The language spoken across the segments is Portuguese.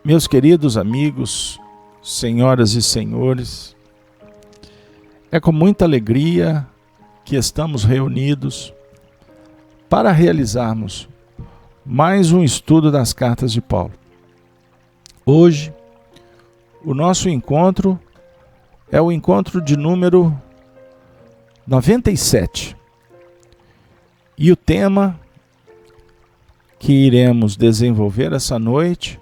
Meus queridos amigos, senhoras e senhores, é com muita alegria que estamos reunidos para realizarmos mais um estudo das cartas de Paulo. Hoje, o nosso encontro é o encontro de número 97. E o tema que iremos desenvolver essa noite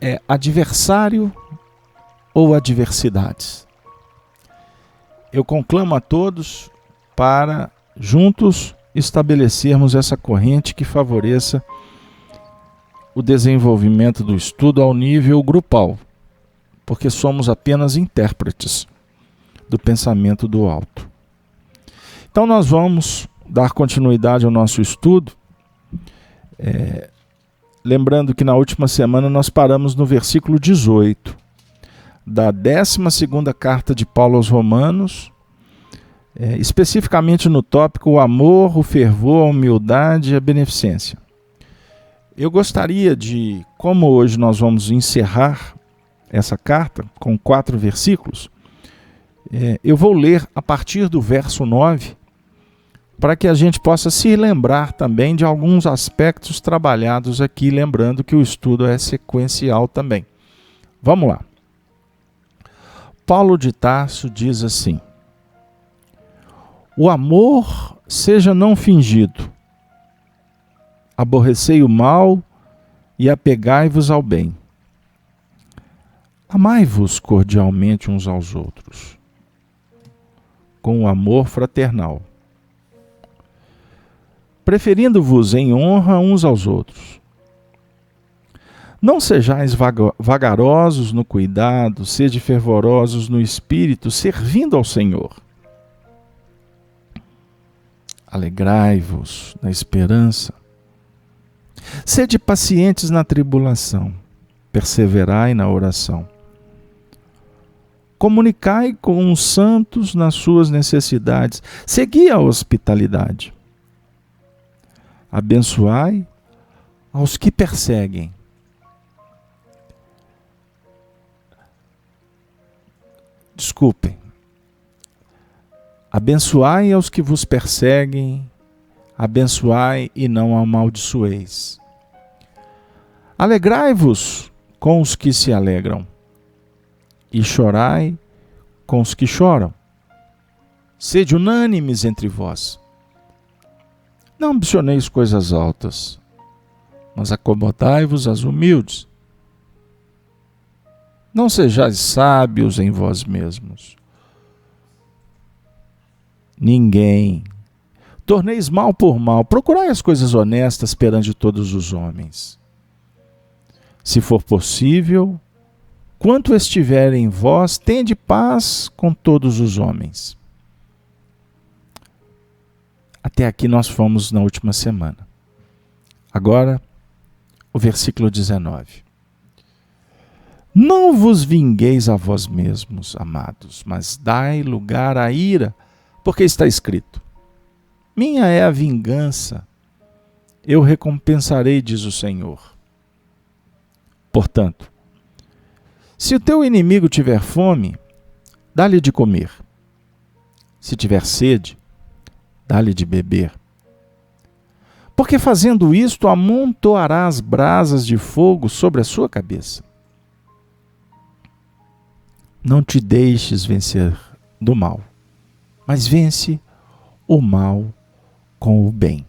é adversário ou adversidades. Eu conclamo a todos para juntos estabelecermos essa corrente que favoreça o desenvolvimento do estudo ao nível grupal, porque somos apenas intérpretes do pensamento do alto. Então nós vamos dar continuidade ao nosso estudo, lembrando que na última semana nós paramos no versículo 18 da 12ª carta de Paulo aos Romanos, especificamente no tópico o amor, o fervor, a humildade e a beneficência. Eu gostaria de, como hoje nós vamos encerrar essa carta com 4 versículos, eu vou ler a partir do verso 9, para que a gente possa se lembrar também de alguns aspectos trabalhados aqui, lembrando que o estudo é sequencial também. Vamos lá. Paulo de Tarso diz assim: o amor seja não fingido, aborrecei o mal e apegai-vos ao bem. Amai-vos cordialmente uns aos outros, com o amor fraternal, preferindo-vos em honra uns aos outros. Não sejais vagarosos no cuidado, sede fervorosos no espírito, servindo ao Senhor. Alegrai-vos na esperança. Sede pacientes na tribulação, perseverai na oração. Comunicai com os santos nas suas necessidades, segui a hospitalidade. Abençoai aos que perseguem. Desculpem. Abençoai aos que vos perseguem, abençoai e não amaldiçoeis. Alegrai-vos com os que se alegram, e chorai com os que choram. Sede unânimes entre vós. Não ambicioneis coisas altas, mas acomodai-vos às humildes. Não sejais sábios em vós mesmos. Ninguém. Torneis mal por mal. Procurai as coisas honestas perante todos os homens. Se for possível, quanto estiver em vós, tende paz com todos os homens. Até aqui nós fomos na última semana. Agora, o versículo 19. Não vos vingueis a vós mesmos, amados, mas dai lugar à ira, porque está escrito: minha é a vingança, eu recompensarei, diz o Senhor. Portanto, se o teu inimigo tiver fome, dá-lhe de comer. Se tiver sede, dá-lhe de beber. Porque fazendo isto, amontoarás brasas de fogo sobre a sua cabeça. Não te deixes vencer do mal, mas vence o mal com o bem.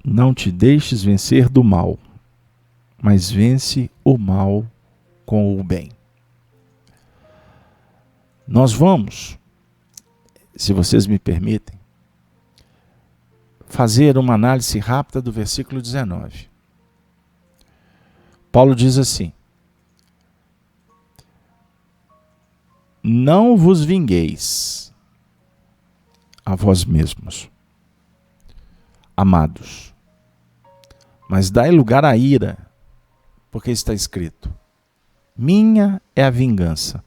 Não te deixes vencer do mal, mas vence o mal com o bem. Nós vamos, se vocês me permitem, fazer uma análise rápida do versículo 19. Paulo diz assim: não vos vingueis a vós mesmos, amados, mas dai lugar à ira, porque está escrito: minha é a vingança,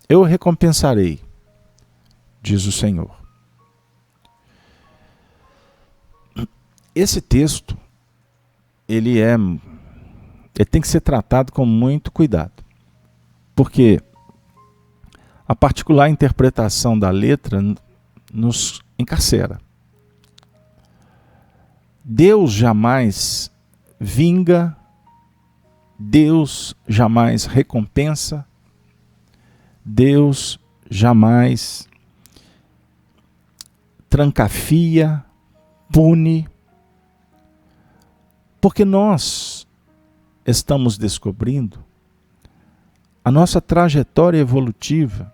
eu recompensarei, diz o Senhor. Esse texto, ele tem que ser tratado com muito cuidado, porque a particular interpretação da letra nos encarcera. Deus jamais vinga, Deus jamais recompensa, Deus jamais trancafia, pune, porque nós estamos descobrindo a nossa trajetória evolutiva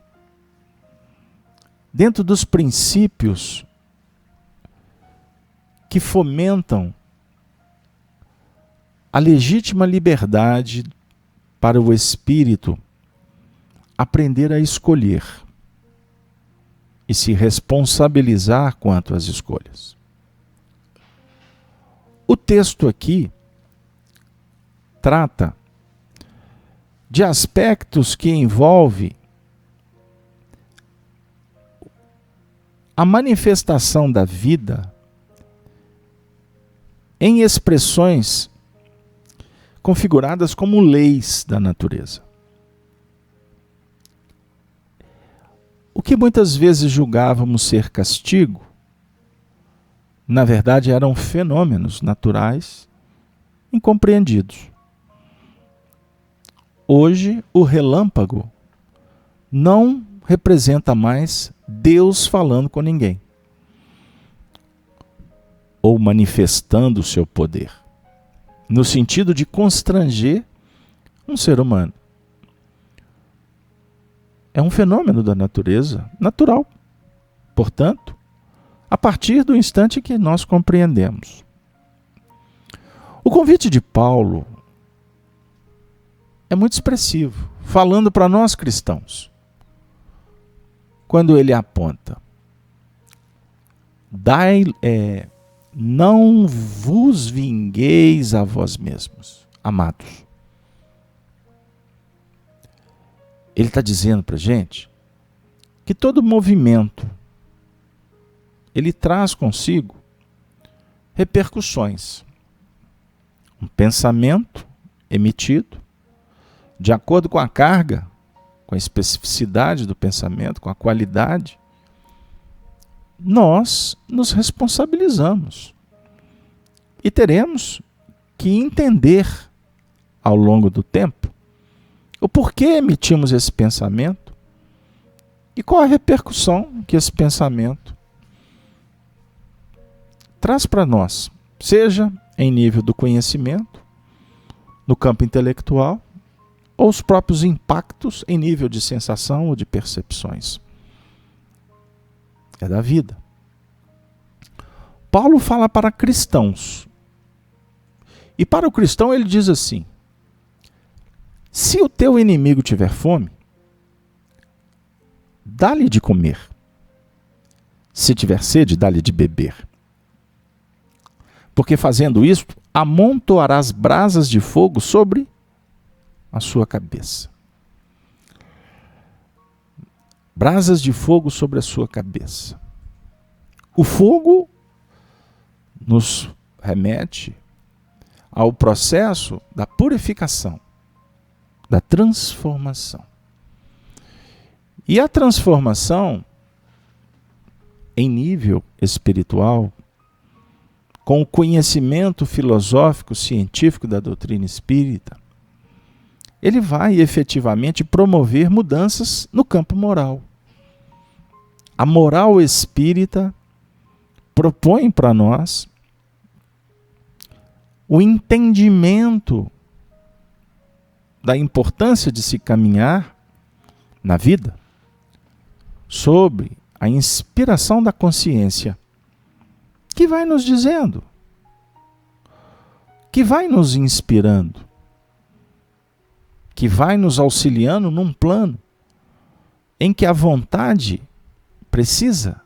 dentro dos princípios que fomentam a legítima liberdade para o espírito aprender a escolher e se responsabilizar quanto às escolhas. O texto aqui trata de aspectos que envolvem a manifestação da vida em expressões configuradas como leis da natureza. O que muitas vezes julgávamos ser castigo, na verdade eram fenômenos naturais incompreendidos. Hoje, o relâmpago não representa mais Deus falando com ninguém ou manifestando o seu poder, no sentido de constranger um ser humano. É um fenômeno da natureza natural. Portanto, a partir do instante que nós compreendemos. O convite de Paulo é muito expressivo, falando para nós cristãos, quando ele aponta: não vos vingueis a vós mesmos, amados. Ele está dizendo para a gente que todo movimento ele traz consigo repercussões. Um pensamento emitido, de acordo com a carga, com a especificidade do pensamento, com a qualidade, nós nos responsabilizamos e teremos que entender ao longo do tempo o porquê emitimos esse pensamento e qual a repercussão que esse pensamento traz para nós, seja em nível do conhecimento, no campo intelectual, ou os próprios impactos em nível de sensação ou de percepções. É da vida. Paulo fala para cristãos. E para o cristão ele diz assim: se o teu inimigo tiver fome, dá-lhe de comer. Se tiver sede, dá-lhe de beber. Porque fazendo isto, amontoarás brasas de fogo sobre a sua cabeça. Brasas de fogo sobre a sua cabeça. O fogo nos remete ao processo da purificação, da transformação. E a transformação em nível espiritual, com o conhecimento filosófico, científico da doutrina espírita, ele vai efetivamente promover mudanças no campo moral. A moral espírita propõe para nós o entendimento da importância de se caminhar na vida sobre a inspiração da consciência, que vai nos dizendo, que vai nos inspirando, que vai nos auxiliando num plano em que a vontade precisa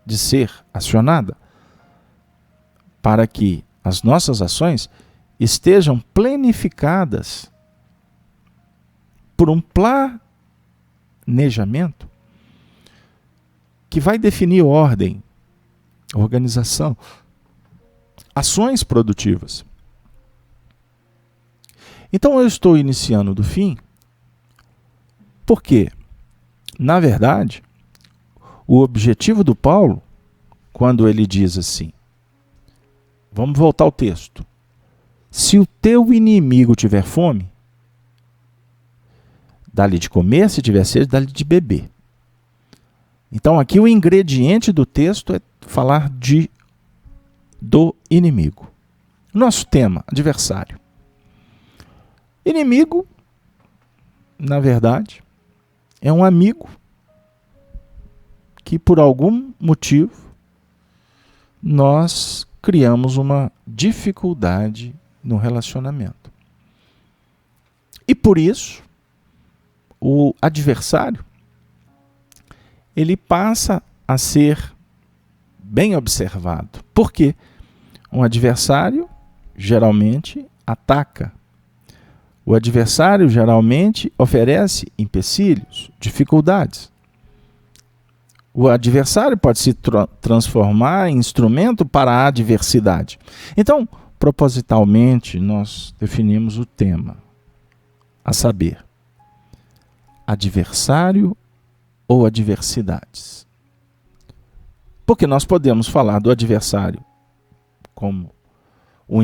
de ser acionada para que as nossas ações estejam planificadas por um planejamento que vai definir ordem, organização, ações produtivas. Então eu estou iniciando do fim, porque, na verdade, o objetivo do Paulo, quando ele diz assim, vamos voltar ao texto, se o teu inimigo tiver fome, dá-lhe de comer, se tiver sede, dá-lhe de beber. Então aqui o ingrediente do texto é falar do inimigo. Nosso tema, adversário. Inimigo, na verdade, é um amigo que por algum motivo nós criamos uma dificuldade no relacionamento. E por isso, o adversário, ele passa a ser bem observado. Por quê? Um adversário geralmente ataca. O adversário geralmente oferece empecilhos, dificuldades. O adversário pode se transformar em instrumento para a adversidade. Então, propositalmente, nós definimos o tema, a saber, adversário ou adversidades. Porque nós podemos falar do adversário como o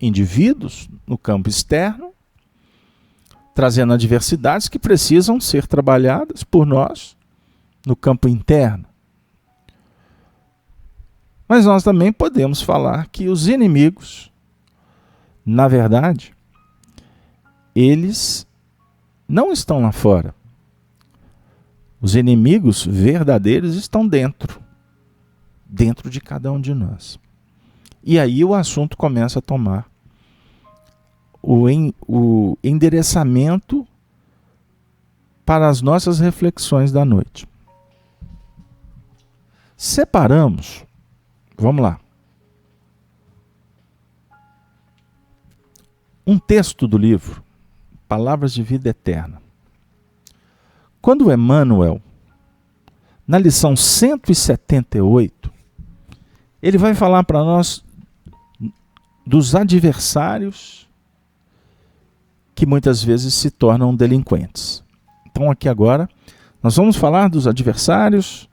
indivíduos no campo externo, trazendo adversidades que precisam ser trabalhadas por nós no campo interno. Mas nós também podemos falar que os inimigos, na verdade, eles não estão lá fora. Os inimigos verdadeiros estão dentro de cada um de nós. E aí o assunto começa a tomar o endereçamento para as nossas reflexões da noite. Separamos, vamos lá, um texto do livro, Palavras de Vida Eterna. Quando Emmanuel, na lição 178, ele vai falar para nós dos adversários que muitas vezes se tornam delinquentes. Então aqui agora, nós vamos falar dos adversários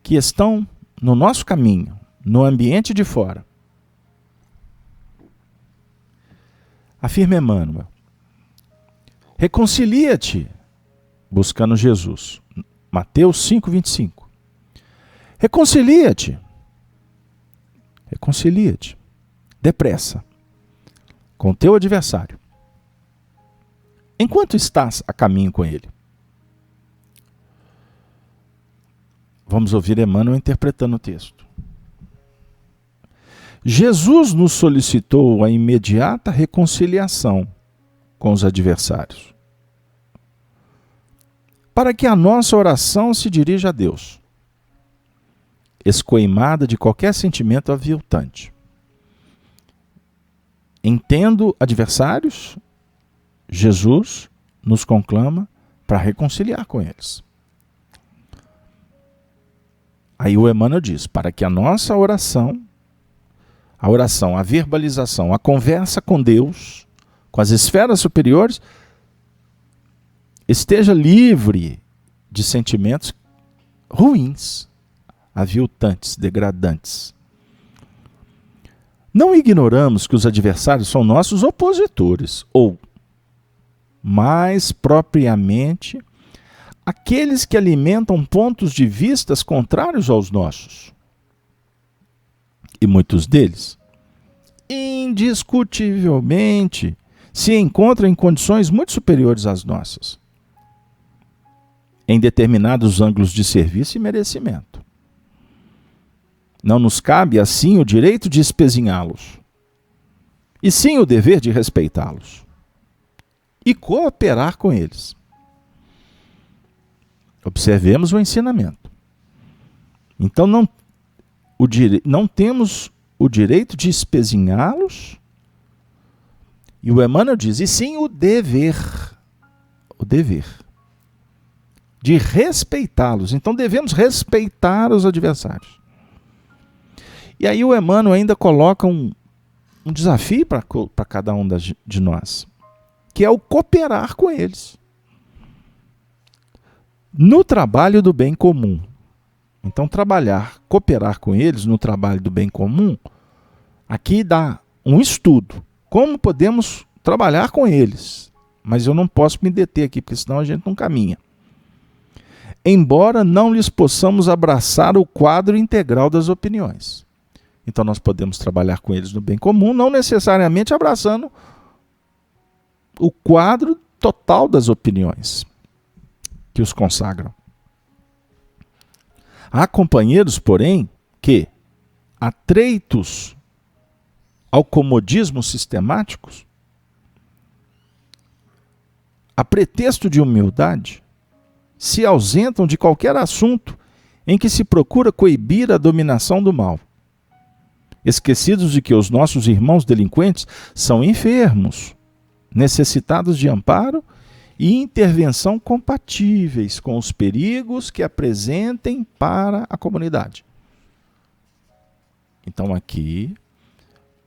que estão no nosso caminho, no ambiente de fora. Afirma Emmanuel, reconcilia-te, buscando Jesus. Mateus 5,25. Reconcilia-te, depressa, com teu adversário, enquanto estás a caminho com ele. Vamos ouvir Emmanuel interpretando o texto. Jesus nos solicitou a imediata reconciliação com os adversários, para que a nossa oração se dirija a Deus, escoimada de qualquer sentimento aviltante. Entendo adversários, Jesus nos conclama para reconciliar com eles. Aí o Emmanuel diz, para que a nossa oração, a verbalização, a conversa com Deus, com as esferas superiores, esteja livre de sentimentos ruins, aviltantes, degradantes. Não ignoramos que os adversários são nossos opositores, ou, mais propriamente, aqueles que alimentam pontos de vistas contrários aos nossos. E muitos deles, indiscutivelmente, se encontram em condições muito superiores às nossas, em determinados ângulos de serviço e merecimento. Não nos cabe, assim, o direito de espezinhá-los, e sim o dever de respeitá-los e cooperar com eles. Observemos o ensinamento. Então não temos o direito de espezinhá-los, e o Emmanuel diz, e sim o dever de respeitá-los. Então devemos respeitar os adversários. E aí o Emmanuel ainda coloca um desafio para cada um de nós, que é o cooperar com eles no trabalho do bem comum. Então cooperar com eles no trabalho do bem comum, aqui dá um estudo. Como podemos trabalhar com eles? Mas eu não posso me deter aqui, porque senão a gente não caminha. Embora não lhes possamos abraçar o quadro integral das opiniões. Então nós podemos trabalhar com eles no bem comum, não necessariamente abraçando o quadro total das opiniões que os consagram. Há companheiros, porém, que, atreitos ao comodismo sistemáticos, a pretexto de humildade, se ausentam de qualquer assunto em que se procura coibir a dominação do mal, esquecidos de que os nossos irmãos delinquentes são enfermos, necessitados de amparo e intervenção compatíveis com os perigos que apresentem para a comunidade. Então aqui,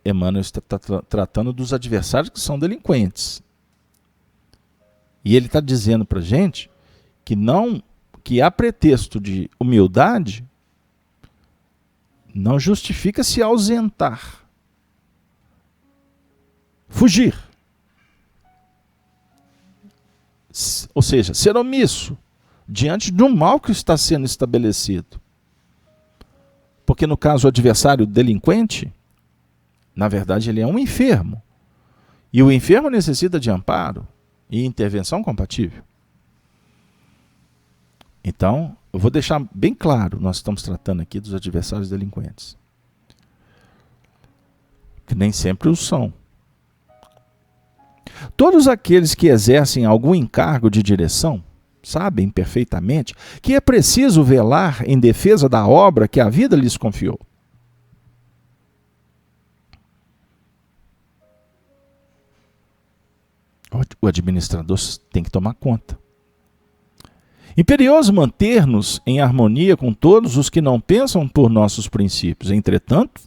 Emmanuel está tratando dos adversários que são delinquentes. E ele está dizendo para a gente que a pretexto de humildade, não justifica se ausentar, fugir. Ou seja, ser omisso diante de um mal que está sendo estabelecido. Porque no caso o adversário delinquente, na verdade ele é um enfermo. E o enfermo necessita de amparo e intervenção compatível. Então, eu vou deixar bem claro, nós estamos tratando aqui dos adversários delinquentes. Que nem sempre o são. Todos aqueles que exercem algum encargo de direção sabem perfeitamente que é preciso velar em defesa da obra que a vida lhes confiou. O administrador tem que tomar conta. Imperioso manter-nos em harmonia com todos os que não pensam por nossos princípios. Entretanto,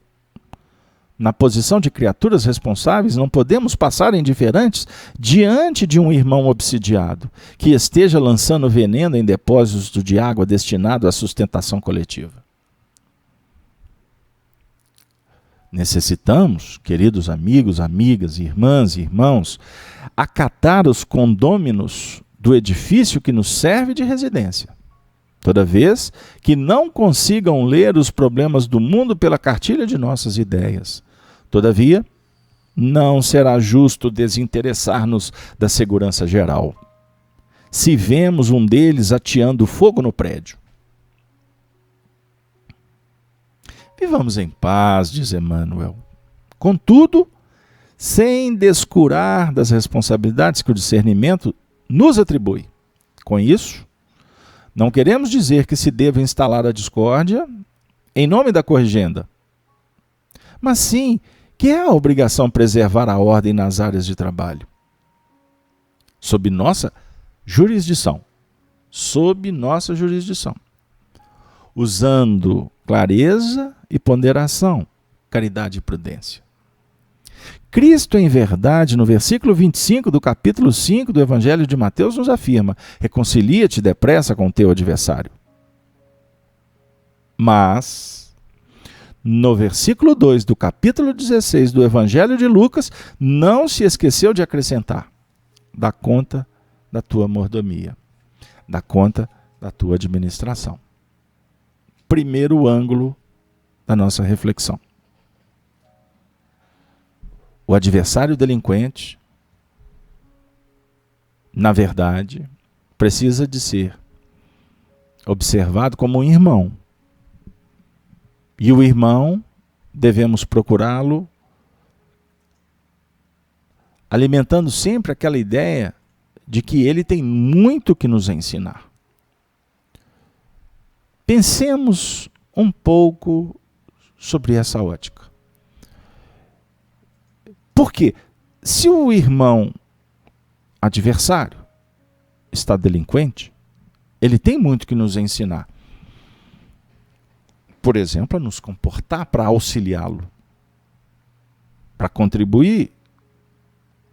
na posição de criaturas responsáveis, não podemos passar indiferentes diante de um irmão obsidiado, que esteja lançando veneno em depósitos de água destinado à sustentação coletiva. Necessitamos, queridos amigos, amigas, irmãs e irmãos, acatar os condôminos do edifício que nos serve de residência. Toda vez que não consigam ler os problemas do mundo pela cartilha de nossas ideias. Todavia, não será justo desinteressar-nos da segurança geral, se vemos um deles ateando fogo no prédio. Vivamos em paz, diz Emmanuel. Contudo, sem descurar das responsabilidades que o discernimento nos atribui. Com isso, não queremos dizer que se deva instalar a discórdia em nome da corrigenda, mas sim que é a obrigação preservar a ordem nas áreas de trabalho, sob nossa jurisdição, usando clareza e ponderação, caridade e prudência. Cristo, em verdade, no versículo 25 do capítulo 5 do Evangelho de Mateus, nos afirma: reconcilia-te depressa com o teu adversário. Mas, no versículo 2 do capítulo 16 do Evangelho de Lucas, não se esqueceu de acrescentar: dá conta da tua mordomia, dá conta da tua administração. Primeiro ângulo da nossa reflexão. O adversário delinquente, na verdade, precisa de ser observado como um irmão. E o irmão, devemos procurá-lo alimentando sempre aquela ideia de que ele tem muito que nos ensinar. Pensemos um pouco sobre essa ótica. Porque se o irmão adversário está delinquente, ele tem muito que nos ensinar. por exemplo, a nos comportar para auxiliá-lo, para contribuir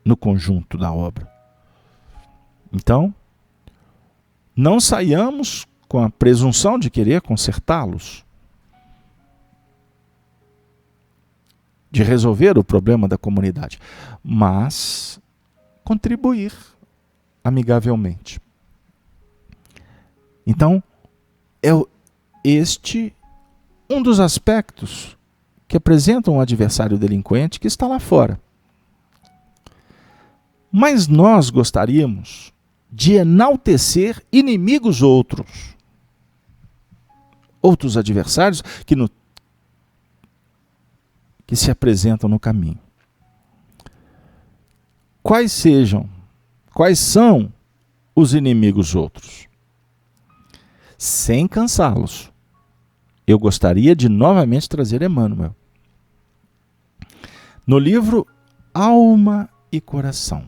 no conjunto da obra. Então, não saiamos com a presunção de querer consertá-los, de resolver o problema da comunidade, mas contribuir amigavelmente. Então, é este um dos aspectos que apresentam um adversário delinquente que está lá fora. Mas nós gostaríamos de enaltecer inimigos outros adversários que se apresentam no caminho. Quais são os inimigos outros? Sem cansá-los, eu gostaria de novamente trazer Emmanuel. No livro Alma e Coração.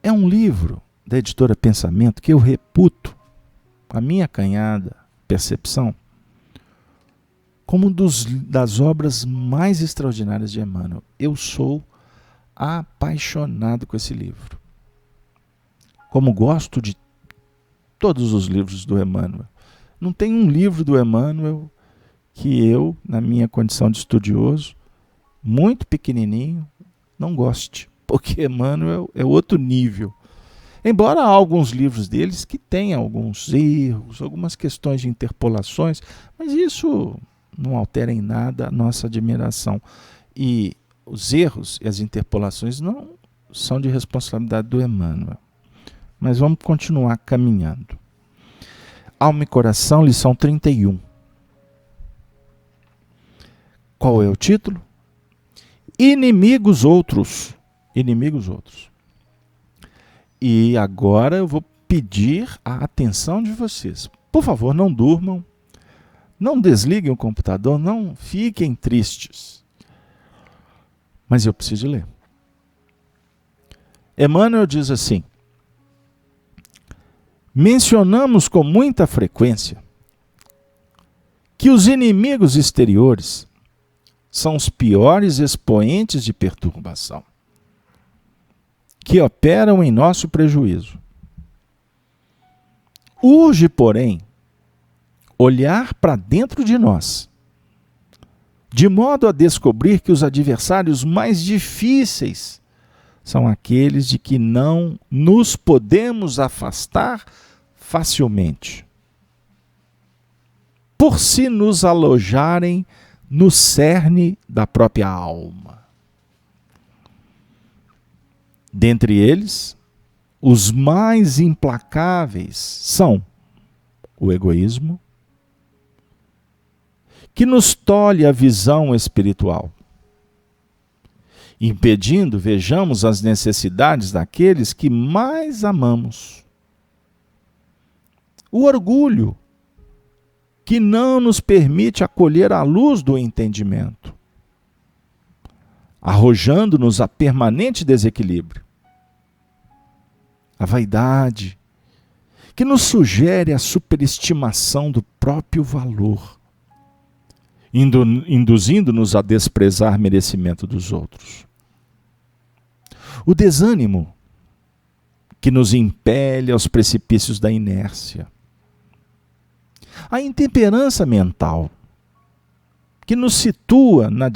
É um livro da editora Pensamento que eu reputo, a minha acanhada percepção, como das obras mais extraordinárias de Emmanuel. Eu sou apaixonado com esse livro. Como gosto de todos os livros do Emmanuel. Não tem um livro do Emmanuel que eu, na minha condição de estudioso, muito pequenininho, não goste. Porque Emmanuel é outro nível. Embora há alguns livros deles que tenham alguns erros, algumas questões de interpolações, mas isso não altera em nada a nossa admiração. E os erros e as interpolações não são de responsabilidade do Emmanuel. Mas vamos continuar caminhando. Alma e Coração, lição 31. Qual é o título? Inimigos outros. Inimigos outros. E agora eu vou pedir a atenção de vocês. Por favor, não durmam, não desliguem o computador, não fiquem tristes. Mas eu preciso ler. Emmanuel diz assim: mencionamos com muita frequência que os inimigos exteriores são os piores expoentes de perturbação, que operam em nosso prejuízo. Urge, porém, olhar para dentro de nós, de modo a descobrir que os adversários mais difíceis são aqueles de que não nos podemos afastar facilmente, por se nos alojarem no cerne da própria alma. Dentre eles, os mais implacáveis são o egoísmo, que nos tolhe a visão espiritual, impedindo, vejamos, as necessidades daqueles que mais amamos. O orgulho, que não nos permite acolher a luz do entendimento, arrojando-nos a permanente desequilíbrio. A vaidade, que nos sugere a superestimação do próprio valor, induzindo-nos a desprezar merecimento dos outros. O desânimo, que nos impele aos precipícios da inércia. A intemperança mental, que nos situa na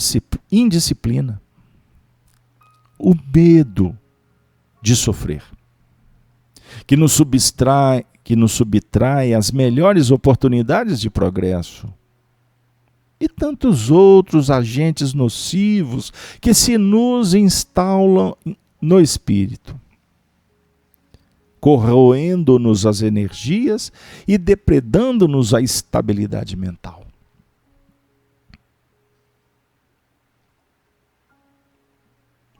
indisciplina. O medo de sofrer, que nos subtrai as melhores oportunidades de progresso. E tantos outros agentes nocivos que se nos instalam no espírito, corroendo-nos as energias e depredando-nos a estabilidade mental.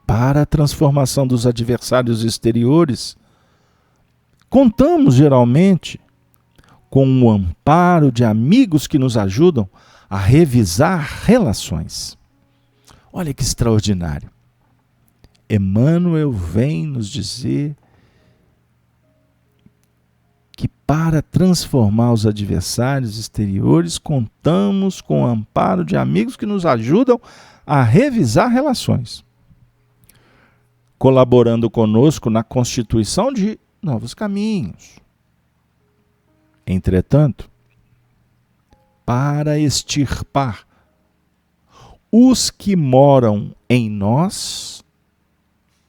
Para a transformação dos adversários exteriores, contamos geralmente com o amparo de amigos que nos ajudam a revisar relações. Olha que extraordinário. Emmanuel vem nos dizer que para transformar os adversários exteriores, contamos com o amparo de amigos que nos ajudam a revisar relações, colaborando conosco na constituição de novos caminhos. Entretanto, para extirpar os que moram em nós,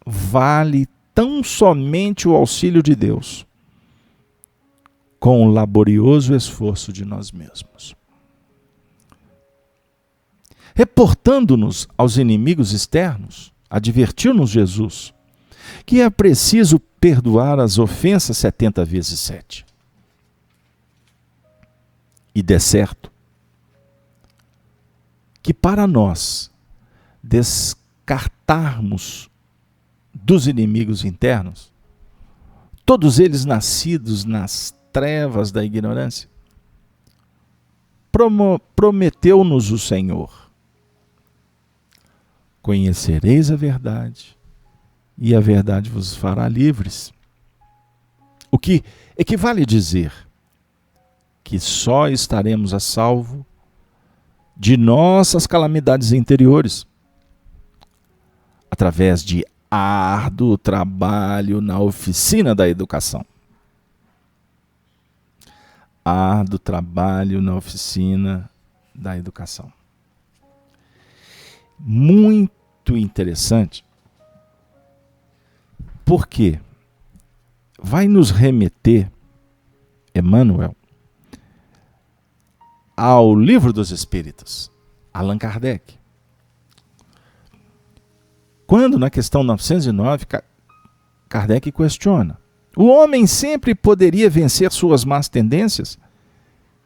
vale tão somente o auxílio de Deus, com o laborioso esforço de nós mesmos. Reportando-nos aos inimigos externos, advertiu-nos Jesus que é preciso perdoar as ofensas 70 vezes 7. E de certo que para nós descartarmos dos inimigos internos, todos eles nascidos nas trevas da ignorância, prometeu-nos o Senhor: conhecereis a verdade, e a verdade vos fará livres. O que equivale a dizer que só estaremos a salvo de nossas calamidades interiores, através de árduo trabalho na oficina da educação. Árduo trabalho na oficina da educação. Muito interessante, porque vai nos remeter, Emmanuel, ao Livro dos Espíritos, Allan Kardec. Quando, na questão 909, Kardec questiona: o homem sempre poderia vencer suas más tendências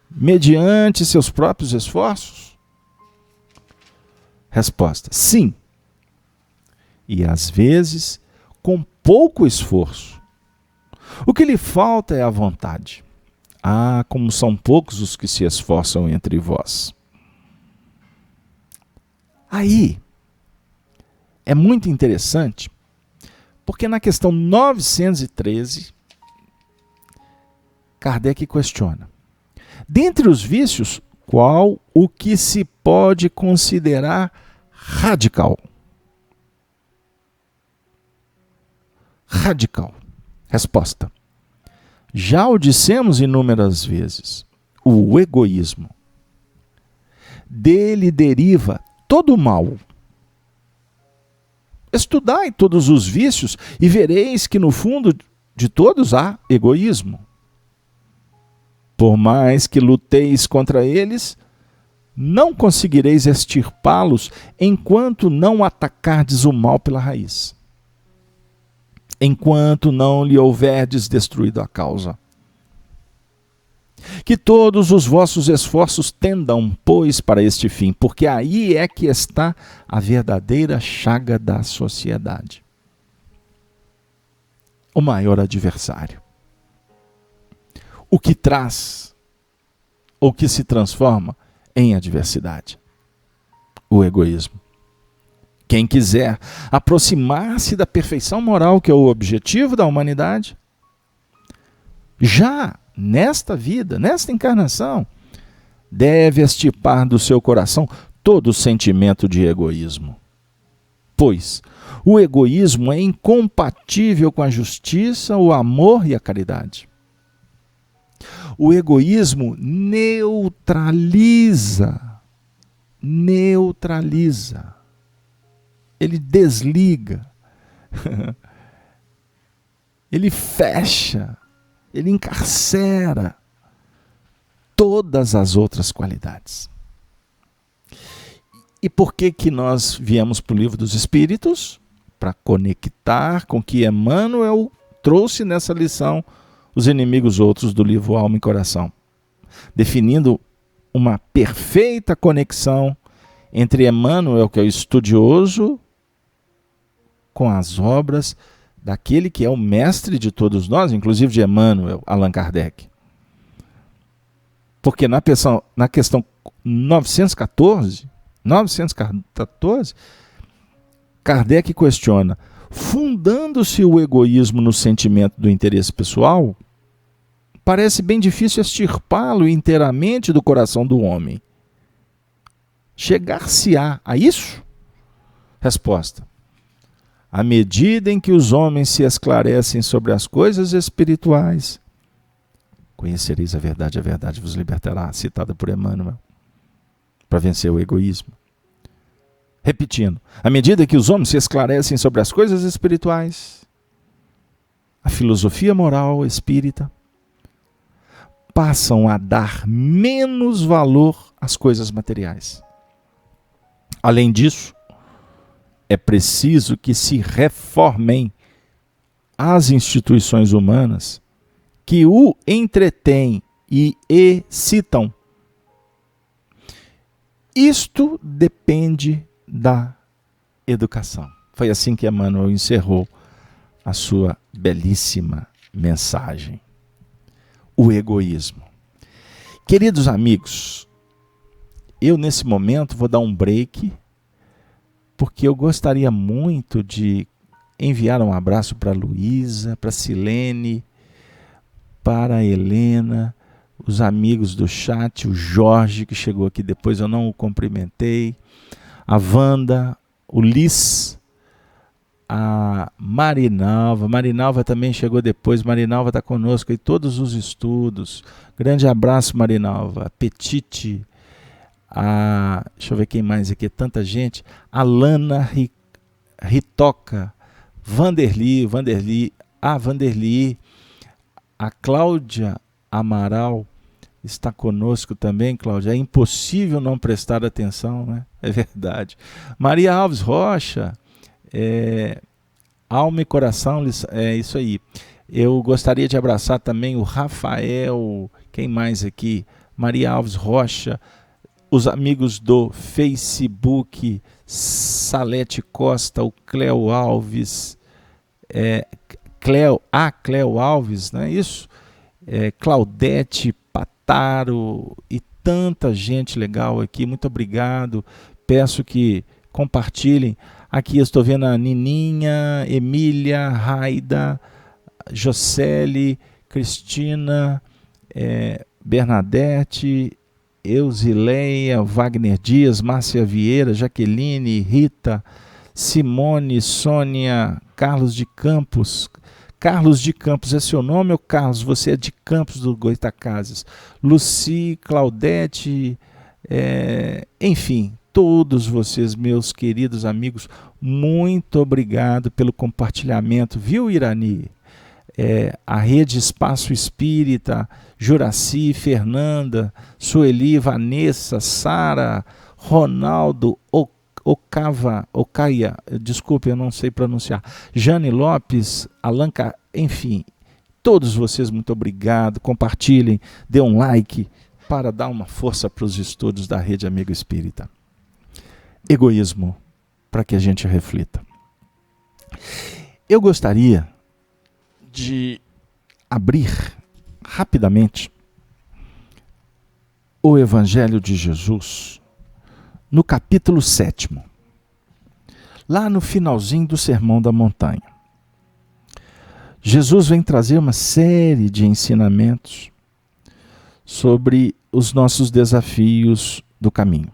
mediante seus próprios esforços? Resposta: sim. E às vezes com pouco esforço. O que lhe falta é a vontade. Ah, como são poucos os que se esforçam entre vós. Aí, é muito interessante, porque na questão 913, Kardec questiona: dentre os vícios, qual o que se pode considerar radical? Radical. Resposta: já o dissemos inúmeras vezes, o egoísmo. Dele deriva todo o mal. Estudai todos os vícios e vereis que no fundo de todos há egoísmo. Por mais que luteis contra eles, não conseguireis extirpá-los enquanto não atacardes o mal pela raiz. Enquanto não lhe houverdes destruído a causa. Que todos os vossos esforços tendam, pois, para este fim, porque aí é que está a verdadeira chaga da sociedade. O maior adversário. O que traz, ou que se transforma em adversidade. O egoísmo. Quem quiser aproximar-se da perfeição moral, que é o objetivo da humanidade, já nesta vida, nesta encarnação, deve extirpar do seu coração todo o sentimento de egoísmo. Pois o egoísmo é incompatível com a justiça, o amor e a caridade. O egoísmo neutraliza. Ele desliga, ele fecha, ele encarcera todas as outras qualidades. E por que nós viemos para o Livro dos Espíritos? Para conectar com o que Emmanuel trouxe nessa lição, Os Inimigos Outros, do livro Alma e Coração, definindo uma perfeita conexão entre Emmanuel, que é o estudioso, com as obras daquele que é o mestre de todos nós, inclusive de Emmanuel, Allan Kardec. Porque na questão 914, Kardec questiona: fundando-se o egoísmo no sentimento do interesse pessoal, parece bem difícil extirpá-lo inteiramente do coração do homem. Chegar-se-á a isso? Resposta: à medida em que os homens se esclarecem sobre as coisas espirituais, conhecereis a verdade vos libertará, citada por Emmanuel, para vencer o egoísmo. Repetindo, à medida que os homens se esclarecem sobre as coisas espirituais, a filosofia moral espírita, passam a dar menos valor às coisas materiais. Além disso, é preciso que se reformem as instituições humanas que o entretêm e excitam. Isto depende da educação. Foi assim que Emmanuel encerrou a sua belíssima mensagem. O egoísmo. Queridos amigos, eu nesse momento vou dar um break, porque eu gostaria muito de enviar um abraço para a Luísa, para a Silene, para a Helena, os amigos do chat, o Jorge, que chegou aqui depois, eu não o cumprimentei, a Wanda, o Liz, a Marinalva também chegou depois, Marinalva está conosco em todos os estudos, grande abraço Marinalva, Petite, deixa eu ver quem mais aqui, tanta gente, a Lana Ritoca, Vanderli, a Cláudia Amaral está conosco também, Cláudia. É impossível não prestar atenção, né? É verdade. Maria Alves Rocha, alma e coração, é isso aí. Eu gostaria de abraçar também o Rafael, quem mais aqui? Maria Alves Rocha, os amigos do Facebook, Salete Costa, o Cleo Alves, Cleo Alves, não é isso? Claudete Pataro e tanta gente legal aqui, muito obrigado. Peço que compartilhem. Aqui eu estou vendo a Nininha, Emília, Raida, Jocely, Cristina, Bernadette, Eusileia, Wagner Dias, Márcia Vieira, Jaqueline, Rita, Simone, Sônia, Carlos de Campos. Carlos de Campos é seu nome ou Carlos? Você é de Campos do Goitacazes. Luci, Claudete, enfim, todos vocês, meus queridos amigos, muito obrigado pelo compartilhamento, viu, Irani? A Rede Espaço Espírita, Juraci, Fernanda, Sueli, Vanessa, Sara, Ronaldo, Ocaia, desculpe, eu não sei pronunciar, Jane Lopes, Alanca, enfim, todos vocês, muito obrigado, compartilhem, dê um like para dar uma força para os estudos da Rede Amigo Espírita. Egoísmo, para que a gente reflita. Eu gostaria de abrir rapidamente o Evangelho de Jesus no capítulo 7, lá no finalzinho do Sermão da Montanha. Jesus vem trazer uma série de ensinamentos sobre os nossos desafios do caminho.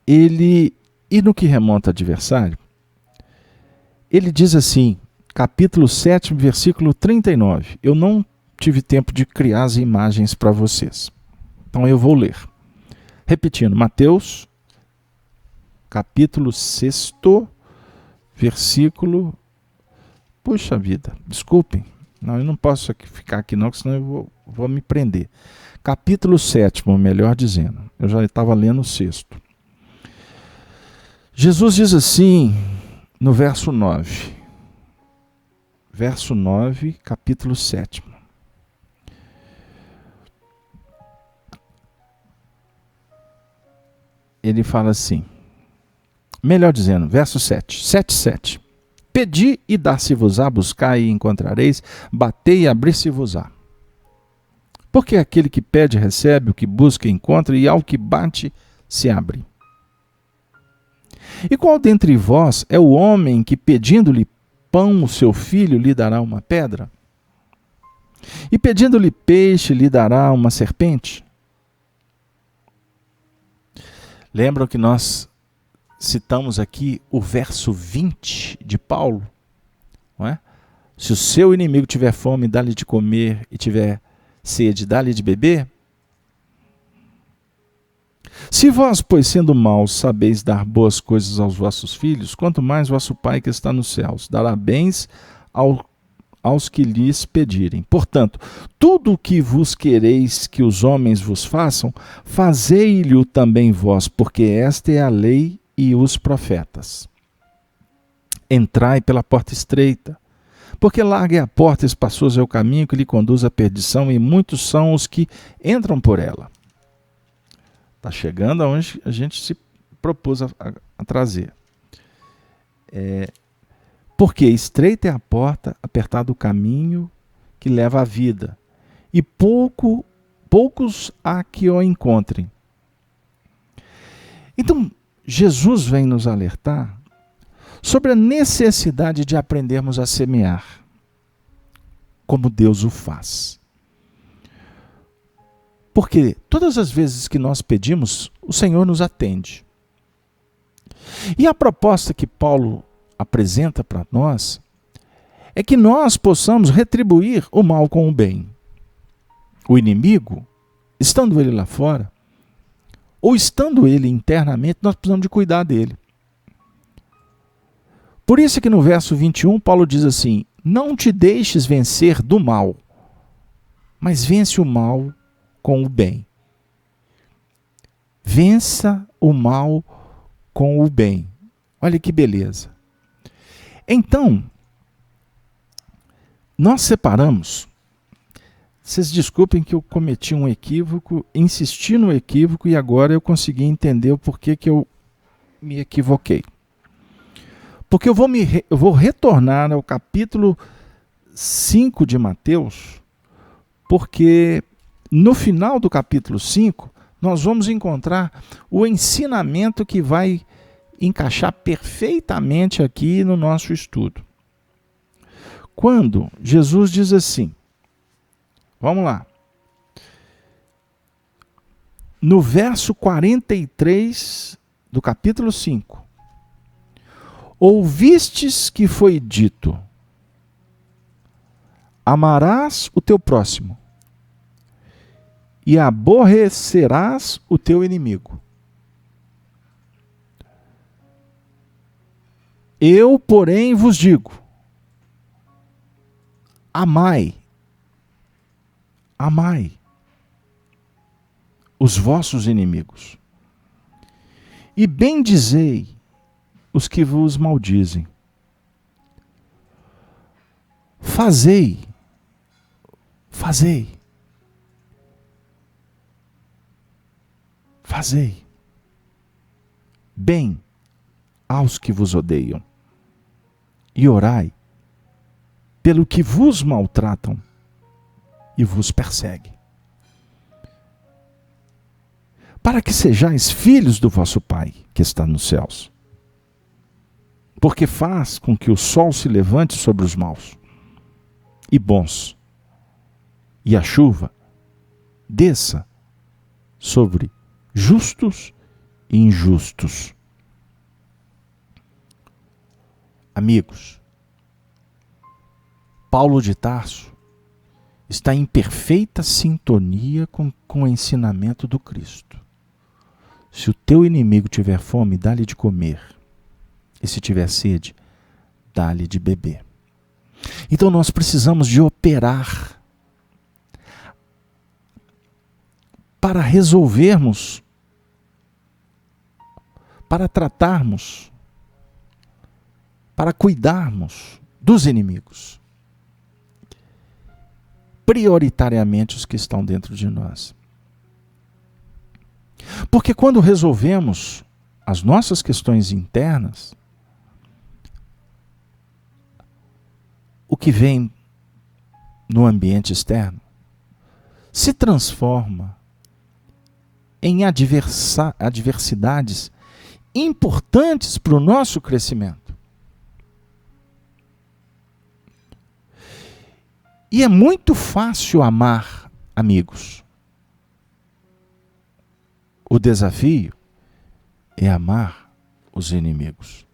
E no que remonta ao adversário, ele diz assim, capítulo 7, versículo 39. Eu não tive tempo de criar as imagens para vocês, então eu vou ler. Repetindo, Mateus, capítulo 6, versículo... Puxa vida, desculpem, não, eu não posso ficar aqui não, senão eu vou me prender. Capítulo 7, melhor dizendo, eu já estava lendo o 6. Jesus diz assim, no verso 9. Verso 9, capítulo 7. Ele fala assim, melhor dizendo, verso 7, 7. Pedi e dar-se-vos-á, buscai e encontrareis, batei e abrir-se-vos-á. Porque aquele que pede recebe, o que busca encontra, e ao que bate se abre. E qual dentre vós é o homem que, pedindo-lhe pão, o seu filho lhe dará uma pedra? E pedindo-lhe peixe, lhe dará uma serpente? Lembram que nós citamos aqui o verso 20 de Paulo, não é? Se o seu inimigo tiver fome, dá-lhe de comer, e tiver sede, dá-lhe de beber. Se vós, pois, sendo maus, sabeis dar boas coisas aos vossos filhos, quanto mais vosso Pai que está nos céus dará bens aos que lhes pedirem. Portanto, tudo o que vos quereis que os homens vos façam, fazei-lhe também vós, porque esta é a lei e os profetas. Entrai pela porta estreita, porque larga é a porta, espaçoso é o caminho que lhe conduz à perdição, e muitos são os que entram por ela. Está chegando aonde a gente se propôs a trazer. Porque estreita é a porta, apertado o caminho que leva à vida, e poucos há que o encontrem. Então, Jesus vem nos alertar sobre a necessidade de aprendermos a semear, como Deus o faz. Porque todas as vezes que nós pedimos, o Senhor nos atende. E a proposta que Paulo apresenta para nós é que nós possamos retribuir o mal com o bem. O inimigo, estando ele lá fora, ou estando ele internamente, nós precisamos de cuidar dele. Por isso que no verso 21, Paulo diz assim: não te deixes vencer do mal, mas vence o mal com o bem. Vença o mal com o bem. Olha que beleza. Então, nós separamos. Vocês desculpem que eu cometi um equívoco, insisti no equívoco e agora eu consegui entender o porquê que eu me equivoquei. Porque eu vou retornar ao capítulo 5 de Mateus, porque no final do capítulo 5, nós vamos encontrar o ensinamento que vai encaixar perfeitamente aqui no nosso estudo. Quando Jesus diz assim, vamos lá, no verso 43 do capítulo 5, ouvistes que foi dito, amarás o teu próximo e aborrecerás o teu inimigo. Eu, porém, vos digo, amai os vossos inimigos e bendizei os que vos maldizem. Fazei bem aos que vos odeiam e orai pelo que vos maltratam e vos perseguem, para que sejais filhos do vosso Pai que está nos céus, porque faz com que o sol se levante sobre os maus e bons, e a chuva desça sobre justos e injustos. Amigos, Paulo de Tarso está em perfeita sintonia com o ensinamento do Cristo. Se o teu inimigo tiver fome, dá-lhe de comer. E se tiver sede, dá-lhe de beber. Então nós precisamos de operar para resolvermos, para tratarmos, para cuidarmos dos inimigos. Prioritariamente os que estão dentro de nós. Porque quando resolvemos as nossas questões internas, o que vem no ambiente externo se transforma em adversidades importantes para o nosso crescimento. E é muito fácil amar amigos. O desafio é amar os inimigos.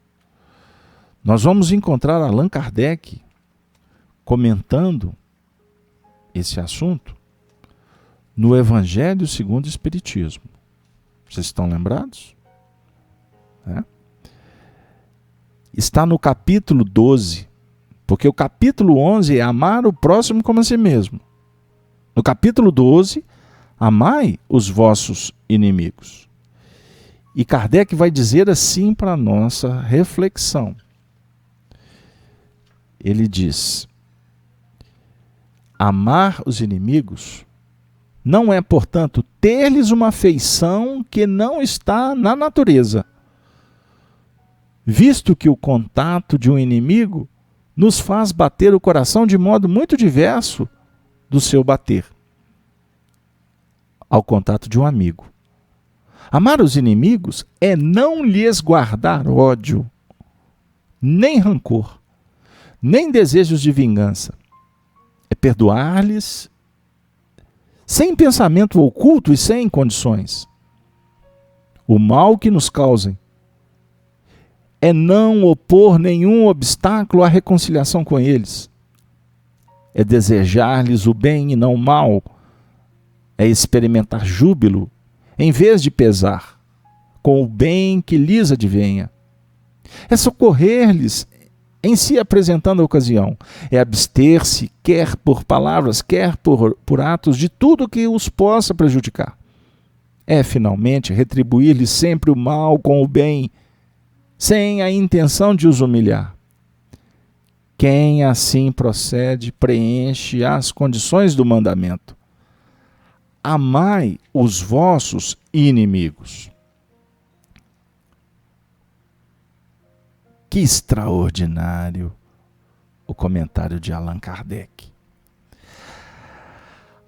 Nós vamos encontrar Allan Kardec comentando esse assunto no Evangelho segundo o Espiritismo. Vocês estão lembrados? Está no capítulo 12, porque o capítulo 11 é amar o próximo como a si mesmo. No capítulo 12, amai os vossos inimigos. E Kardec vai dizer assim para a nossa reflexão. Ele diz: amar os inimigos não é, portanto, ter-lhes uma afeição que não está na natureza, visto que o contato de um inimigo nos faz bater o coração de modo muito diverso do seu bater ao contato de um amigo. Amar os inimigos é não lhes guardar ódio, nem rancor, nem desejos de vingança. É perdoar-lhes sem pensamento oculto e sem condições o mal que nos causem. É não opor nenhum obstáculo à reconciliação com eles. É desejar-lhes o bem e não o mal. É experimentar júbilo em vez de pesar, com o bem que lhes advenha. É socorrer-lhes em se apresentando a ocasião. É abster-se, quer por palavras, quer por atos, de tudo que os possa prejudicar. É, finalmente, retribuir-lhes sempre o mal com o bem, sem a intenção de os humilhar. Quem assim procede, preenche as condições do mandamento. Amai os vossos inimigos. Que extraordinário o comentário de Allan Kardec.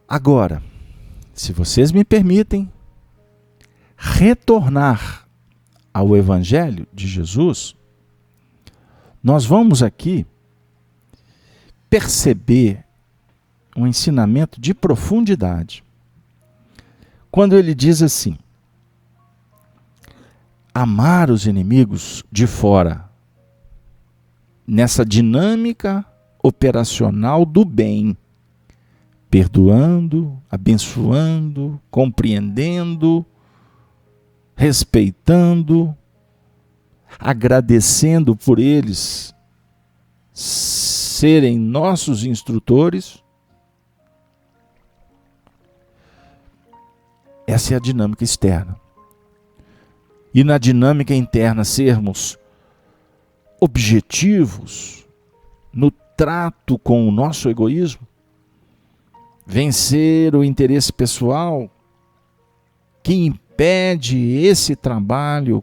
Agora, se vocês me permitem retornar ao Evangelho de Jesus, nós vamos aqui perceber um ensinamento de profundidade. Quando ele diz assim: amar os inimigos de fora, nessa dinâmica operacional do bem, perdoando, abençoando, compreendendo, respeitando, agradecendo por eles serem nossos instrutores. Essa é a dinâmica externa. E na dinâmica interna sermos objetivos no trato com o nosso egoísmo, vencer o interesse pessoal que impede esse trabalho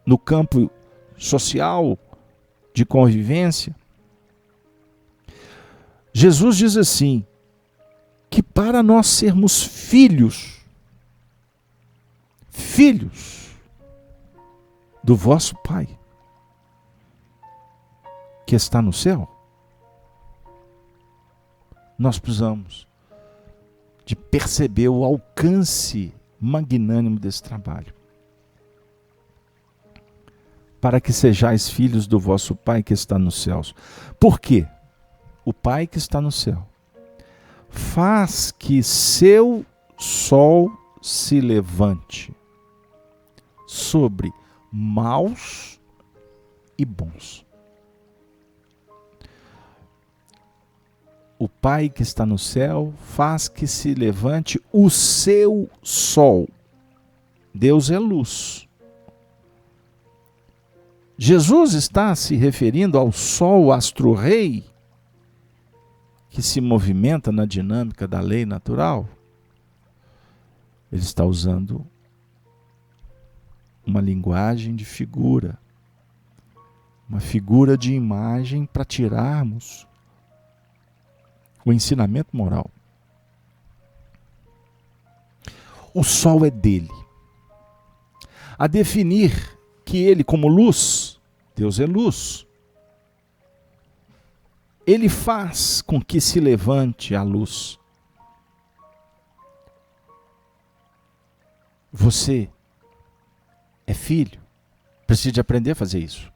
no campo social de convivência. Jesus diz assim, que para nós sermos filhos do vosso Pai, que está no céu, nós precisamos de perceber o alcance magnânimo desse trabalho. Para que sejais filhos do vosso Pai que está nos céus. Por quê? O Pai que está no céu faz que seu sol se levante sobre maus e bons. O Pai que está no céu faz que se levante o seu sol. Deus é luz. Jesus está se referindo ao sol astro-rei que se movimenta na dinâmica da lei natural. Ele está usando uma linguagem de figura, uma figura de imagem para tirarmos o ensinamento moral. O sol é dele. A definir que ele, como luz, Deus é luz, Ele faz com que se levante a luz. Você é filho, precisa de aprender a fazer isso.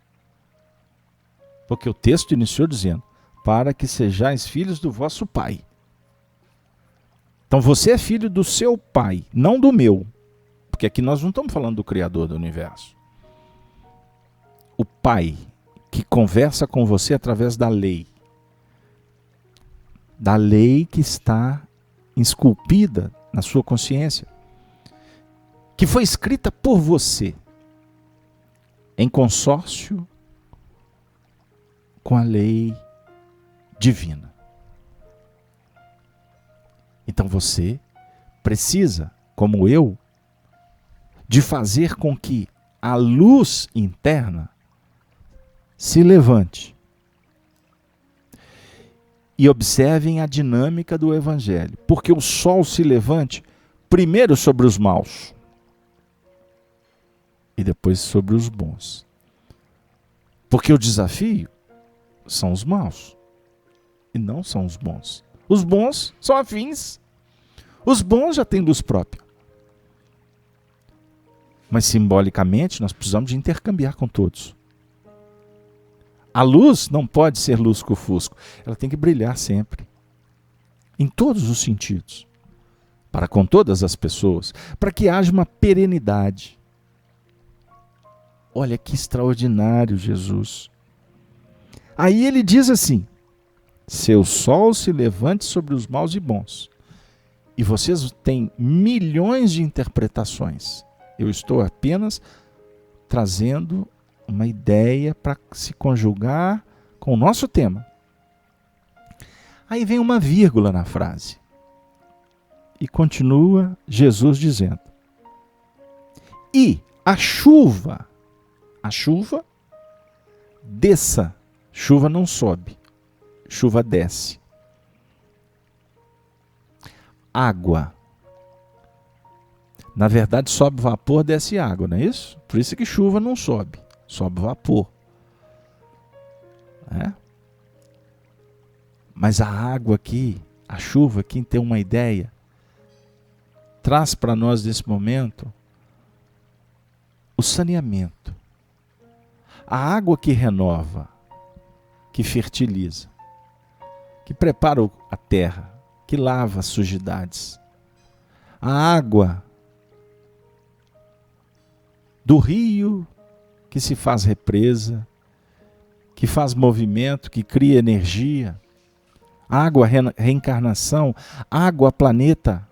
Porque o texto iniciou dizendo, para que sejais filhos do vosso pai. Então você é filho do seu pai, não do meu. Porque aqui nós não estamos falando do Criador do universo. O pai que conversa com você através da lei. Da lei que está esculpida na sua consciência. Que foi escrita por você. Em consórcio com a lei divina. Então você precisa, como eu, de fazer com que a luz interna se levante. E observem a dinâmica do Evangelho. Porque o sol se levante primeiro sobre os maus e depois sobre os bons. Porque o desafio são os maus e não são os bons. Os bons são afins. Os bons já têm luz própria. Mas simbolicamente nós precisamos de intercambiar com todos. A luz não pode ser lusco-fusco. Ela tem que brilhar sempre. Em todos os sentidos. Para com todas as pessoas. Para que haja uma perenidade. Olha que extraordinário Jesus. Aí ele diz assim, seu sol se levante sobre os maus e bons. E vocês têm milhões de interpretações. Eu estou apenas trazendo uma ideia para se conjugar com o nosso tema. Aí vem uma vírgula na frase. E continua Jesus dizendo. E a chuva desça. Chuva não sobe, chuva desce. Água. Na verdade, sobe vapor, desce água, não é isso? Por isso que chuva não sobe, sobe vapor. É? Mas a água aqui, a chuva, quem tem uma ideia, traz para nós nesse momento o saneamento. A água que renova, que fertiliza, que prepara a terra, que lava as sujidades. A água do rio que se faz represa, que faz movimento, que cria energia. Água, reencarnação. Água, planeta.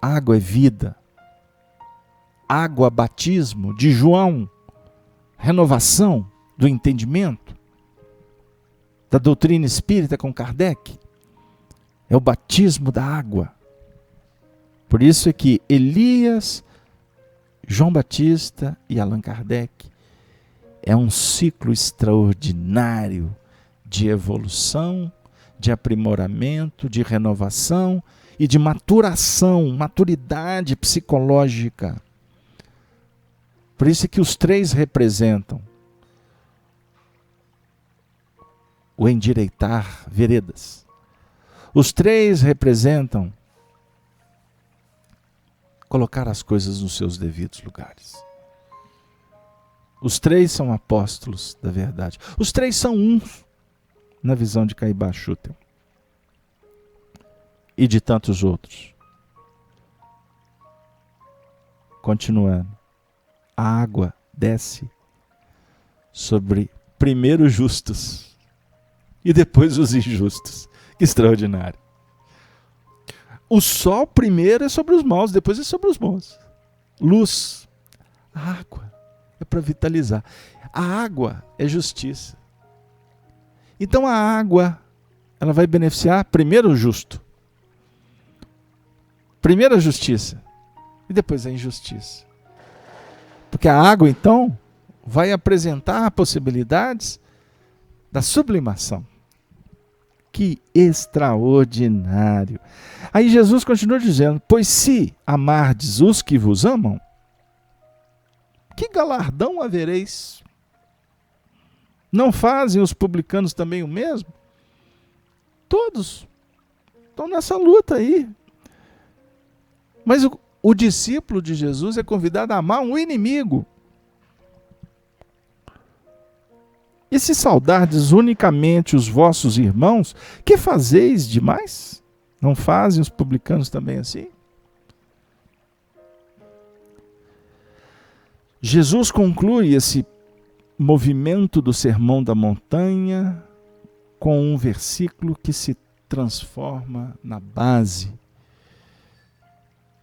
Água é vida. Água, batismo de João. Renovação do entendimento. Da doutrina espírita com Kardec. É o batismo da água. Por isso é que Elias, João Batista e Allan Kardec é um ciclo extraordinário de evolução, de aprimoramento, de renovação e de maturação, maturidade psicológica. Por isso é que os três representam o endireitar veredas. Os três representam colocar as coisas nos seus devidos lugares. Os três são apóstolos da verdade. Os três são um na visão de Caibá Schutel e de tantos outros. Continuando. A água desce sobre primeiro os justos e depois os injustos. Que extraordinário. O sol primeiro é sobre os maus, depois é sobre os bons. Luz. A água é para vitalizar. A água é justiça. Então a água, ela vai beneficiar primeiro o justo. Primeiro a justiça e depois a injustiça. Porque a água, então, vai apresentar possibilidades da sublimação. Que extraordinário. Aí Jesus continua dizendo, pois se amardes os que vos amam, que galardão havereis? Não fazem os publicanos também o mesmo? Todos estão nessa luta aí. Mas o discípulo de Jesus é convidado a amar um inimigo. E se saudardes unicamente os vossos irmãos, que fazeis demais? Não fazem os publicanos também assim? Jesus conclui esse movimento do Sermão da Montanha com um versículo que se transforma na base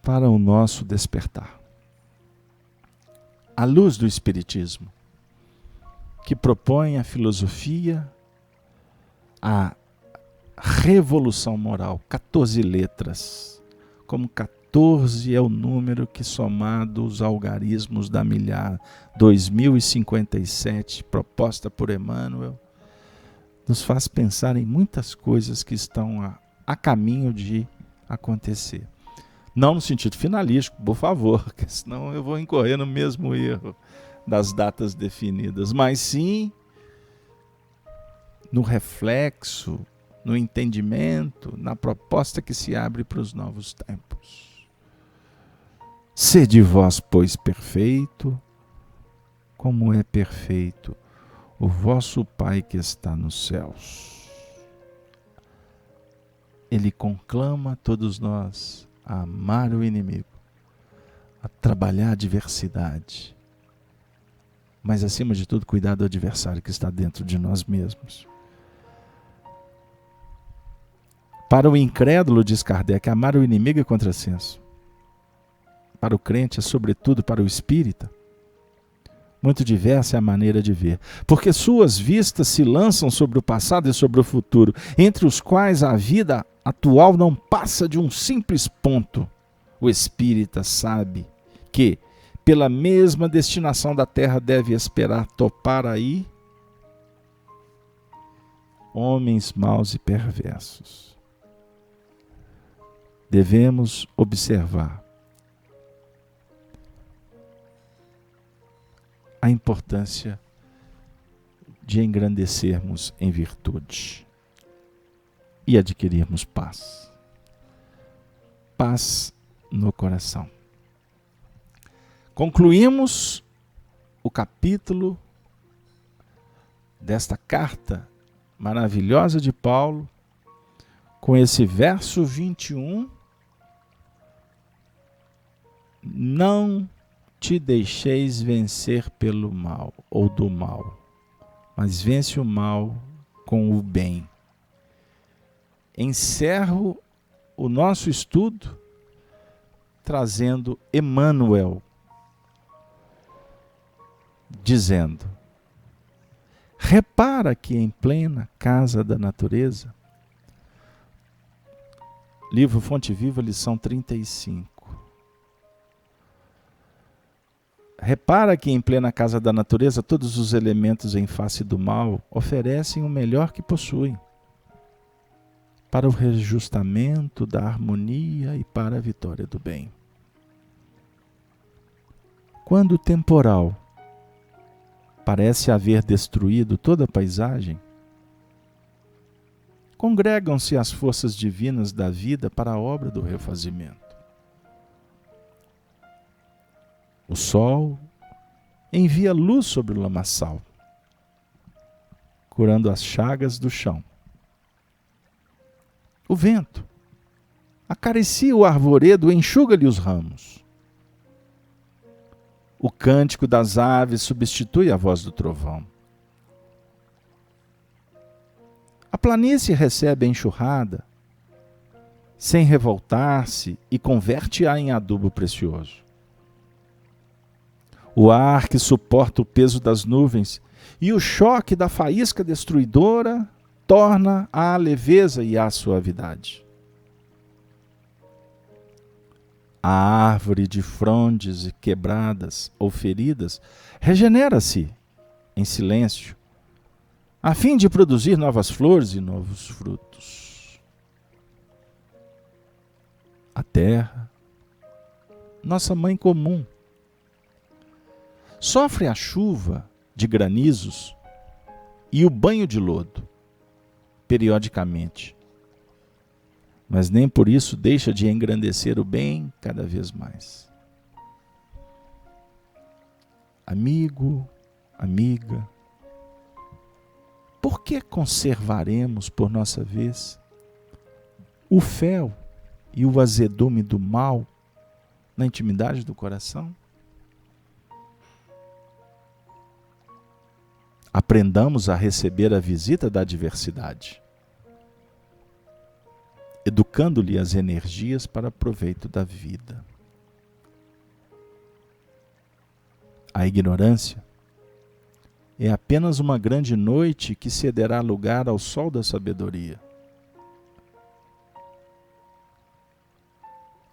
para o nosso despertar. A luz do Espiritismo, que propõe a filosofia, a revolução moral, 14 letras, como 14 é o número que, somado os algarismos da milhar 2057, proposta por Emmanuel, nos faz pensar em muitas coisas que estão a caminho de acontecer. Não no sentido finalístico, por favor, porque senão eu vou incorrer no mesmo erro das datas definidas, mas sim no reflexo, no entendimento, na proposta que se abre para os novos tempos. Sede vós, pois, perfeito, como é perfeito o vosso Pai que está nos céus. Ele conclama todos nós a amar o inimigo, a trabalhar a diversidade, mas acima de tudo cuidar do adversário que está dentro de nós mesmos. Para o incrédulo, diz Kardec, amar o inimigo é contrassenso. Para o crente, é sobretudo para o espírita, muito diversa é a maneira de ver, porque suas vistas se lançam sobre o passado e sobre o futuro, entre os quais a vida atual não passa de um simples ponto. O espírita sabe que, pela mesma destinação da terra, deve esperar topar aí homens maus e perversos. Devemos observar a importância de engrandecermos em virtude e adquirirmos paz. Paz no coração. Concluímos o capítulo desta carta maravilhosa de Paulo com esse verso 21. Não te deixeis vencer pelo mal ou do mal, mas vence o mal com o bem. Encerro o nosso estudo trazendo Emmanuel, dizendo: repara que em plena casa da natureza, livro Fonte Viva, lição 35. Repara que em plena casa da natureza, todos os elementos em face do mal oferecem o melhor que possuem, para o reajustamento da harmonia e para a vitória do bem. Quando o temporal parece haver destruído toda a paisagem, congregam-se as forças divinas da vida para a obra do refazimento. O sol envia luz sobre o lamaçal, curando as chagas do chão. O vento acaricia o arvoredo e enxuga-lhe os ramos. O cântico das aves substitui a voz do trovão. A planície recebe a enxurrada, sem revoltar-se, e converte-a em adubo precioso. O ar que suporta o peso das nuvens e o choque da faísca destruidora torna a leveza e a suavidade. A árvore de frondes e quebradas ou feridas regenera-se em silêncio, a fim de produzir novas flores e novos frutos. A terra, nossa mãe comum, sofre a chuva de granizos e o banho de lodo, periodicamente, mas nem por isso deixa de engrandecer o bem cada vez mais. Amigo, amiga, por que conservaremos por nossa vez o fel e o azedume do mal na intimidade do coração? Aprendamos a receber a visita da adversidade, educando-lhe as energias para proveito da vida. A ignorância é apenas uma grande noite que cederá lugar ao sol da sabedoria.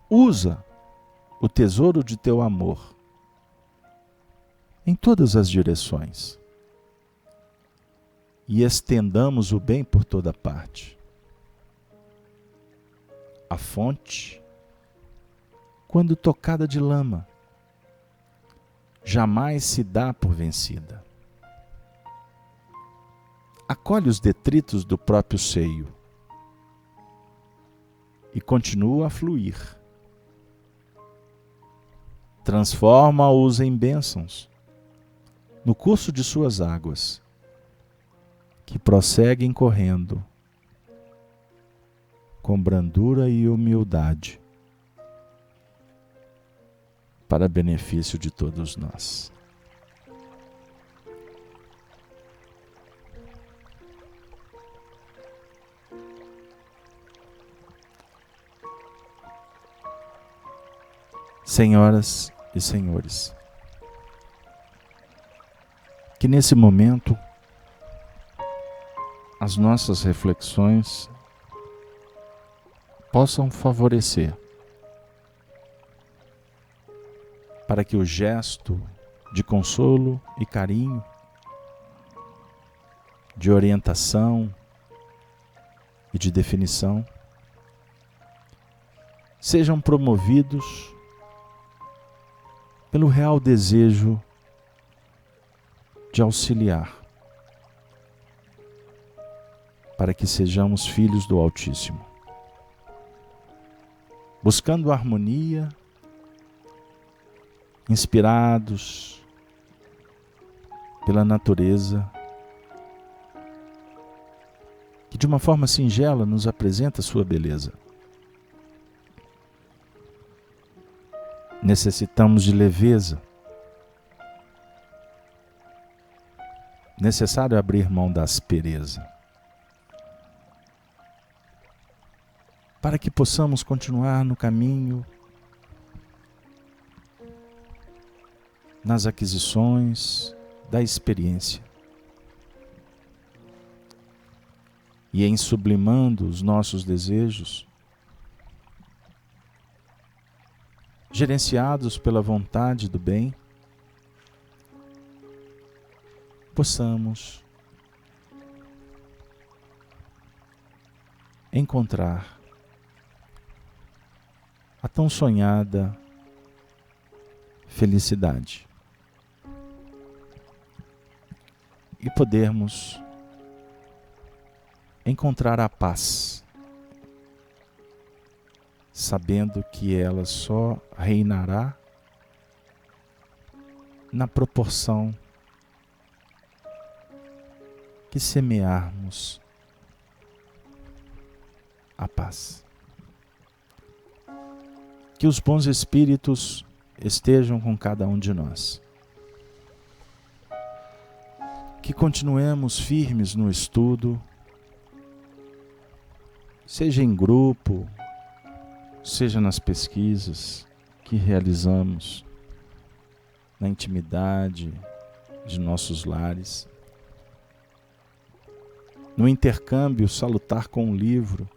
Usa o tesouro de teu amor em todas as direções e estendamos o bem por toda parte. A fonte, quando tocada de lama, jamais se dá por vencida. Acolhe os detritos do próprio seio e continua a fluir. Transforma-os em bênçãos no curso de suas águas, que prosseguem correndo com brandura e humildade para benefício de todos nós. Senhoras e senhores, que nesse momento as nossas reflexões possam favorecer para que o gesto de consolo e carinho, de orientação e de definição sejam promovidos pelo real desejo de auxiliar, para que sejamos filhos do Altíssimo, buscando harmonia, inspirados pela natureza, que de uma forma singela nos apresenta sua beleza. Necessitamos de leveza, necessário abrir mão da aspereza, para que possamos continuar no caminho, nas aquisições da experiência e em sublimando os nossos desejos, gerenciados pela vontade do bem, possamos encontrar a tão sonhada felicidade e podermos encontrar a paz, sabendo que ela só reinará na proporção que semearmos a paz. Que os bons espíritos estejam com cada um de nós. Que continuemos firmes no estudo, seja em grupo, seja nas pesquisas que realizamos, na intimidade de nossos lares, no intercâmbio salutar com o livro,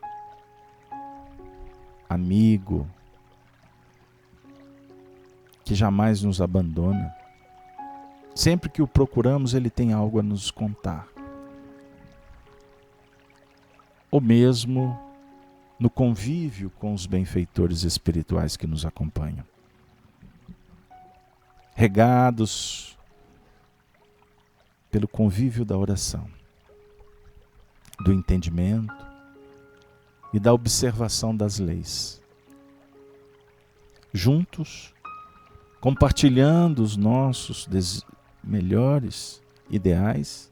amigo, que jamais nos abandona. Sempre que o procuramos, ele tem algo a nos contar. Ou mesmo no convívio com os benfeitores espirituais que nos acompanham. Regados pelo convívio da oração, do entendimento, e da observação das leis. Juntos, compartilhando os nossos melhores ideais,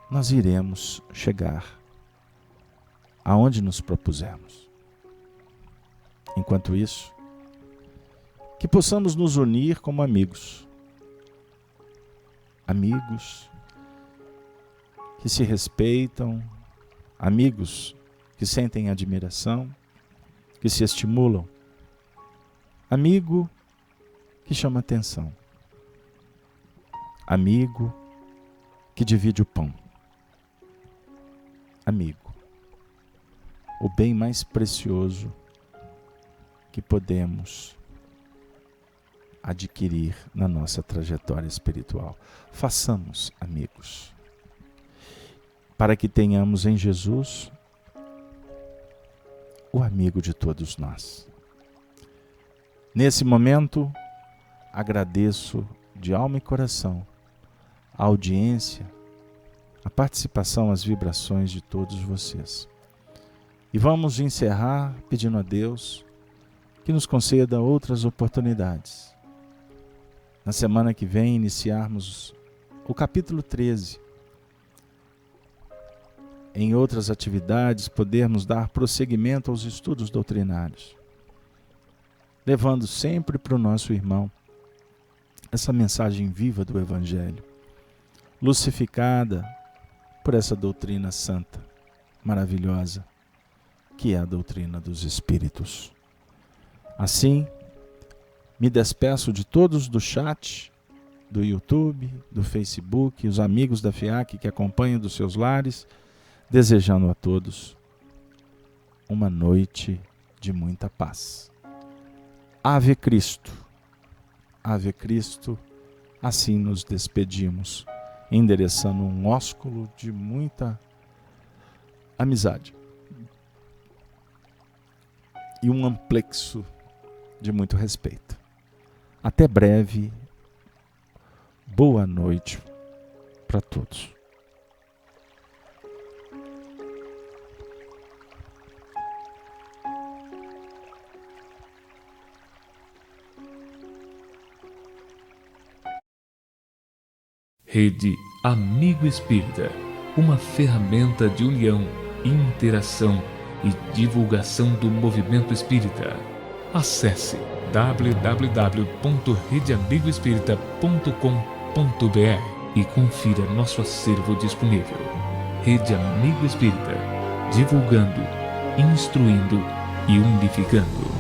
nós iremos chegar aonde nos propusermos. Enquanto isso, que possamos nos unir como amigos. Amigos que se respeitam, amigos que sentem admiração, que se estimulam, amigo que chama atenção, amigo que divide o pão, amigo, o bem mais precioso que podemos adquirir na nossa trajetória espiritual. Façamos amigos, para que tenhamos em Jesus o amigo de todos nós. Nesse momento, agradeço de alma e coração a audiência, a participação, as vibrações de todos vocês. E vamos encerrar pedindo a Deus que nos conceda outras oportunidades. Na semana que vem, iniciarmos o capítulo 13. Em outras atividades, podermos dar prosseguimento aos estudos doutrinários, levando sempre para o nosso irmão essa mensagem viva do Evangelho, lucificada por essa doutrina santa, maravilhosa, que é a doutrina dos Espíritos. Assim, me despeço de todos do chat, do YouTube, do Facebook, os amigos da FIAC que acompanham dos seus lares, desejando a todos uma noite de muita paz. Ave Cristo, Ave Cristo, assim nos despedimos, endereçando um ósculo de muita amizade e um amplexo de muito respeito. Até breve, boa noite para todos. Rede Amigo Espírita, uma ferramenta de união, interação e divulgação do movimento espírita. Acesse www.redeamigoespírita.com.br e confira nosso acervo disponível. Rede Amigo Espírita, divulgando, instruindo e unificando.